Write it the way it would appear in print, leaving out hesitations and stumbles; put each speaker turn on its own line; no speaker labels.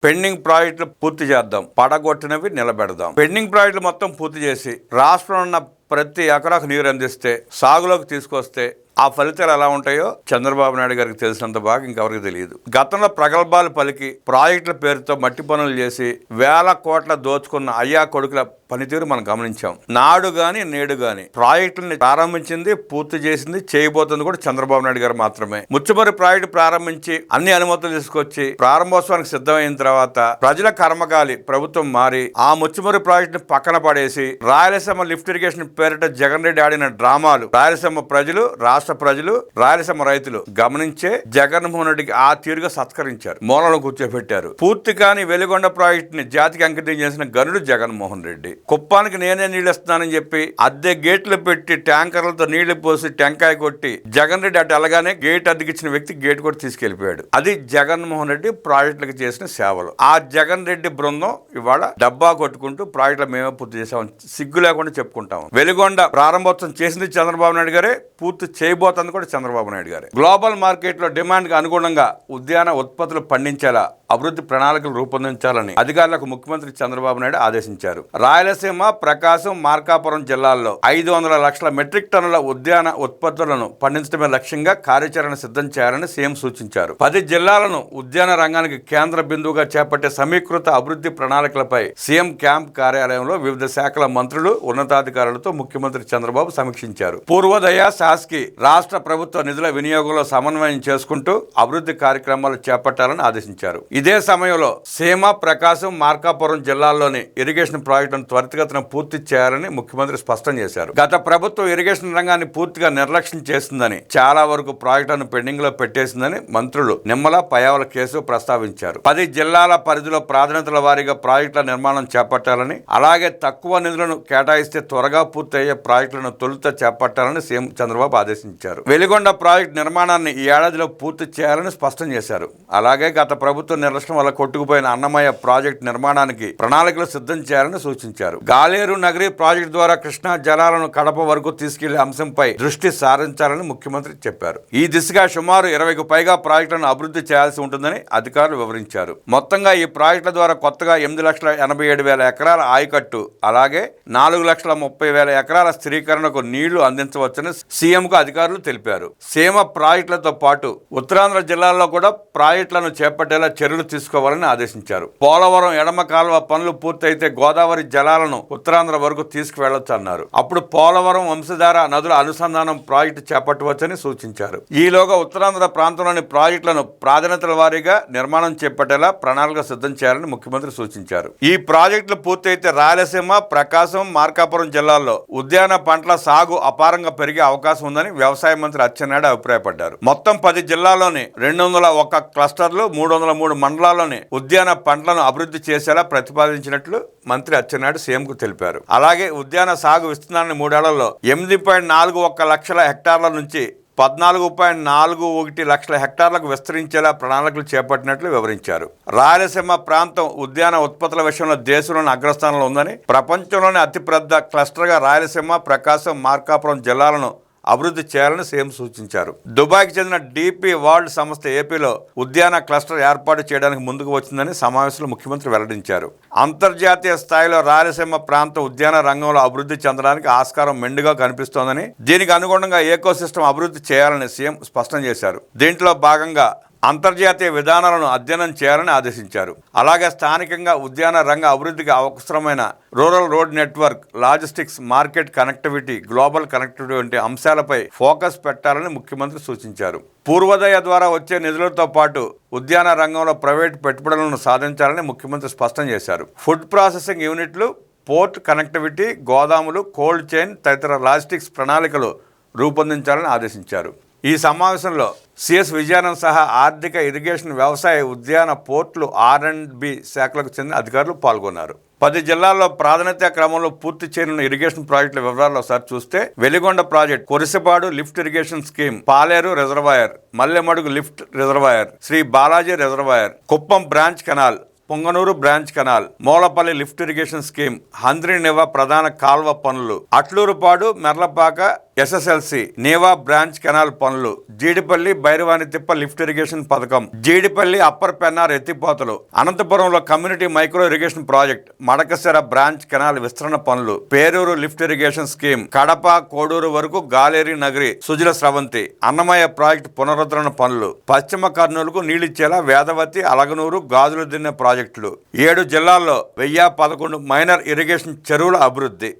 Pending ప్రాజెక్టులు పూర్తి చేద్దాం, పడగొట్టినవి నిలబెడదాం. పెండింగ్ ప్రాజెక్టులు మొత్తం పూర్తి చేసి రాష్ట్రంలో ఉన్న ప్రతి ఎకరాకు నీరు అందిస్తే, సాగులోకి తీసుకొస్తే ఆ ఫలితాలు ఎలా ఉంటాయో చంద్రబాబు నాయుడు గారికి తెలిసినంత బాగా ఇంకెవరికి తెలియదు. గతంలో ప్రగల్భాలు పలికి ప్రాజెక్టుల పేరుతో మట్టి పనులు చేసి వేల కోట్ల దోచుకున్న అయ్యా కొడుకుల పనితీరు మనం గమనించాం. నాడు గాని నేడు గాని ప్రాజెక్టులని ప్రారంభించింది, పూర్తి చేసింది, చేయబోతుంది కూడా చంద్రబాబు నాయుడు గారు మాత్రమే. ముచ్చుమర్రి ప్రాజెక్టు ప్రారంభించి అన్ని అనుమతులు తీసుకొచ్చి ప్రారంభోత్సవానికి సిద్ధమైన తర్వాత ప్రజల కర్మగాలి ప్రభుత్వం మారి ఆ ముచ్చుమర్రి ప్రాజెక్టుని పక్కన పడేసి రాయలసీమ లిఫ్ట్ ఇరిగేషన్ పేరిట జగన్ రెడ్డి ఆడిన డ్రామాలు రాయలసీమ ప్రజలు, రాష్ట్ర ప్రజలు, రాయలసీమ రైతులు గమనించే జగన్మోహన్ రెడ్డికి ఆ తీరుగా సత్కరించారు, మూలలో కూర్చోబెట్టారు. పూర్తి కాని వెలిగొండ ప్రాజెక్టుని జాతికి అంకితం చేసిన గనుడు జగన్మోహన్ రెడ్డి. కుప్పానికి నేనే నీళ్ళు ఇస్తున్నానని చెప్పి అద్దె గేట్లు పెట్టి ట్యాంకర్లతో నీళ్లు పోసి టెంకాయ కొట్టి జగన్ రెడ్డి అటు అలాగానే గేట్ అద్దెకిచ్చిన వ్యక్తి గేట్ కూడా తీసుకెళ్లిపోయాడు. అది జగన్మోహన్ రెడ్డి ప్రాజెక్టులకు చేసిన సేవలు. ఆ జగన్ రెడ్డి బృందం ఇవాళ డబ్బా కొట్టుకుంటూ ప్రాజెక్టులు మేమే పూర్తి చేసామని సిగ్గు లేకుండా చెప్పుకుంటాం. వెలిగొండ ప్రారంభోత్సవం చేసింది చంద్రబాబు నాయుడు గారే, పూర్తి చేయబోతుంది కూడా చంద్రబాబు నాయుడు గారే. గ్లోబల్ మార్కెట్ లో డిమాండ్ కు అనుగుణంగా ఉద్యాన ఉత్పత్తులు పండించేలా అభివృద్ధి ప్రణాళికలు రూపొందించాలని అధికారులకు ముఖ్యమంత్రి చంద్రబాబు నాయుడు ఆదేశించారు. రాయలసీమ, ప్రకాశం, మార్కాపురం జిల్లాల్లో 500 లక్షల మెట్రిక్ టన్నుల ఉద్యాన ఉత్పత్తులను పండించడమే లక్ష్యంగా కార్యాచరణ సిద్ధం చేయాలని సీఎం సూచించారు. 10 జిల్లాలను ఉద్యాన రంగానికి కేంద్ర బిందువుగా చేపట్టే సమీకృత అభివృద్ధి ప్రణాళికలపై సీఎం క్యాంప్ కార్యాలయంలో వివిధ శాఖల మంత్రులు, ఉన్నతాధికారులతో ముఖ్యమంత్రి చంద్రబాబు సమీక్షించారు. పూర్వోదయ, శాస్కి రాష్ట్ర ప్రభుత్వ నిధుల వినియోగంలో సమన్వయం చేసుకుంటూ అభివృద్ధి కార్యక్రమాలు చేపట్టాలని ఆదేశించారు. ఇదే సమయంలో సీమ, ప్రకాశం, మార్కాపురం జిల్లాల్లోని ఇరిగేషన్ ప్రాజెక్టును త్వరితగతిన పూర్తి చేయాలని ముఖ్యమంత్రి స్పష్టం చేశారు. గత ప్రభుత్వం ఇరిగేషన్ రంగాన్ని పూర్తిగా నిర్లక్ష్యం చేసిందని, చాలా వరకు ప్రాజెక్టులను పెండింగ్ లో పెట్టేసిందని మంత్రులు నిమ్మల, పయ్యావుల కేసు ప్రస్తావించారు. 10 జిల్లాల పరిధిలో ప్రాధాన్యతల వారీగా ప్రాజెక్టుల నిర్మాణం చేపట్టాలని, అలాగే తక్కువ నిధులను కేటాయిస్తే త్వరగా పూర్తయ్యే ప్రాజెక్టులను తొలుత చేపట్టాలని సీఎం చంద్రబాబు ఆదేశించారు. వెలిగొండ ప్రాజెక్టు నిర్మాణాన్ని ఈ ఏడాదిలో పూర్తి చేయాలని స్పష్టం చేశారు. అలాగే గత ప్రభుత్వం నిర్లక్ష్యం వల్ల కొట్టుకుపోయిన అన్నమయ్య ప్రాజెక్టు నిర్మాణానికి ప్రణాళికలు సిద్ధం చేయాలని సూచించారు. గాలేరు నగరి ప్రాజెక్టు ద్వారా కృష్ణా జలాలను కడప వరకు తీసుకెళ్లే అంశంపై దృష్టి సారించాలని ముఖ్యమంత్రి చెప్పారు. ఈ దిశగా సుమారు 20కు పైగా ప్రాజెక్టులను అభివృద్ధి చేయాల్సి ఉంటుందని అధికారులు వివరించారు. మొత్తంగా ఈ ప్రాజెక్టుల ద్వారా కొత్తగా 8,87,000 ఎకరాల ఆయకట్టు, అలాగే 4,30,000 ఎకరాల స్థిరీకరణకు నీళ్లు అందించవచ్చని సీఎంకు అధికారులు తెలిపారు. సీమ ప్రాజెక్టులతో పాటు ఉత్తరాంధ్ర జిల్లాల్లో కూడా ప్రాజెక్టులను చేపట్టేలా చర్యలు తీసుకోవాలని ఆదేశించారు. పోలవరం ఎడమ కాలువ పనులు పూర్తయితే గోదావరి జలాలను ఉత్తరాంధ్ర వరకు తీసుకువెళ్లొచ్చు అన్నారు. అప్పుడు పోలవరం, వంశధార నదుల అనుసంధానం ప్రాజెక్టు చేపట్టవచ్చని సూచించారు. ఈలోగా ఉత్తరాంధ్ర ప్రాంతంలోని ప్రాజెక్టులను ప్రాధాన్యతల వారీగా నిర్మాణం చేపట్టేలా ప్రణాళిక సిద్ధం చేయాలని ముఖ్యమంత్రి సూచించారు. ఈ ప్రాజెక్టులు పూర్తయితే రాయలసీమ, ప్రకాశం, మార్కాపురం జిల్లాల్లో ఉద్యాన పంటల సాగు అపారంగా పెరిగే అవకాశం ఉందని వ్యవసాయ మంత్రి అచ్చెన్నాయుడు అభిప్రాయపడ్డారు. మొత్తం 10 జిల్లాల్లోని 201 క్లస్టర్లు, 303 మండలాల్లోని ఉద్యాన పంటలను అభివృద్ధి చేసేలా ప్రతిపాదించినట్లు మంత్రి అచ్చెన్నాయుడు సీఎంకు తెలిపారు. అలాగే ఉద్యాన సాగు విస్తీర్ణాన్ని 3 ఏళ్లలో 8.41 లక్షల హెక్టార్ల నుంచి 14.41 లక్షల హెక్టార్లకు విస్తరించేలా ప్రణాళికలు చేపట్టినట్లు వివరించారు. రాయలసీమ ప్రాంతం ఉద్యాన ఉత్పత్తుల విషయంలో దేశంలోని అగ్రస్థానంలో ఉందని, ప్రపంచంలోని అతిపెద్ద క్లస్టర్గా రాయలసీమ, ప్రకాశం, మార్కాపురం జిల్లాలను అభివృద్ధి చేయాలని సీఎం సూచించారు. దుబాయ్కి చెందిన డీపీ వరల్డ్ సంస్థ ఏపీలో ఉద్యాన క్లస్టర్ ఏర్పాటు చేయడానికి ముందుకు వచ్చిందని సమావేశంలో ముఖ్యమంత్రి వెల్లడించారు. అంతర్జాతీయ స్థాయిలో రాయలసీమ ప్రాంతం ఉద్యాన రంగంలో అభివృద్ధి చెందడానికి ఆస్కారం మెండుగా కనిపిస్తోందని, దీనికి అనుగుణంగా ఎకోసిస్టమ్ అభివృద్ధి చేయాలని సీఎం స్పష్టం చేశారు. దీంట్లో భాగంగా అంతర్జాతీయ విధానాలను అధ్యయనం చేయాలని ఆదేశించారు. అలాగే స్థానికంగా ఉద్యాన రంగ అభివృద్ధికి అవసరమైన rural road network, logistics, market connectivity, global connectivity వంటి అంశాలపై ఫోకస్ పెట్టాలని ముఖ్యమంత్రి సూచించారు. పూర్వోదయ ద్వారా వచ్చే నిధులతో పాటు ఉద్యాన రంగంలో ప్రైవేటు పెట్టుబడులను సాధించాలని ముఖ్యమంత్రి స్పష్టం చేశారు. ఫుడ్ ప్రాసెసింగ్ యూనిట్లు, పోర్ట్ కనెక్టివిటీ, గోదాములు, కోల్డ్ చైన్ తదితర లాజిస్టిక్స్ ప్రణాళికలు రూపొందించాలని ఆదేశించారు. ఈ సమావేశంలో సిఎస్ విజయానంద్ సహా ఆర్థిక, ఇరిగేషన్, వ్యవసాయ, ఉద్యాన, పోర్టులు, R&B శాఖలకు చెందిన అధికారులు పాల్గొన్నారు. 10 జిల్లాల్లో ప్రాధాన్యత క్రమంలో పూర్తి చేయనున్న ఇరిగేషన్ ప్రాజెక్టుల వివరాలు ఒకసారి చూస్తే, Veligonda project, Korisapadu lift irrigation scheme, Paleru reservoir, Mallemadugu lift reservoir, Sri Balaji reservoir, Kuppam branch canal, Punganur branch canal, Moolapalli lift irrigation scheme, Handri Neeva ప్రధాన కాల్వ పనులు, Atlurupadu, Merlapaka SSLC Neeva branch canal పనులు, జీడిపల్లి భైరవాని తిప్ప లిఫ్ట్ ఇరిగేషన్ పథకం, జీడిపల్లి అప్పర్ పెన్నార్ ఎత్తిపోతలు, అనంతపురంలో community micro irrigation project, Madakasira branch canal విస్తరణ పనులు, Peruru lift irrigation scheme, Kadapa Koduru వరకు గాలేరి నగరి సుజల స్రవంతి, అన్నమయ్య ప్రాజెక్టు పునరుద్ధరణ పనులు, పశ్చిమ కర్నూలుకు నీళ్లిచ్చేలా వేదవతి, అలగనూరు, గాజుల దిన్నె ప్రాజెక్టులు, 7 జిల్లాల్లో 1011 మైనర్ ఇరిగేషన్ చెరువుల అభివృద్ధి.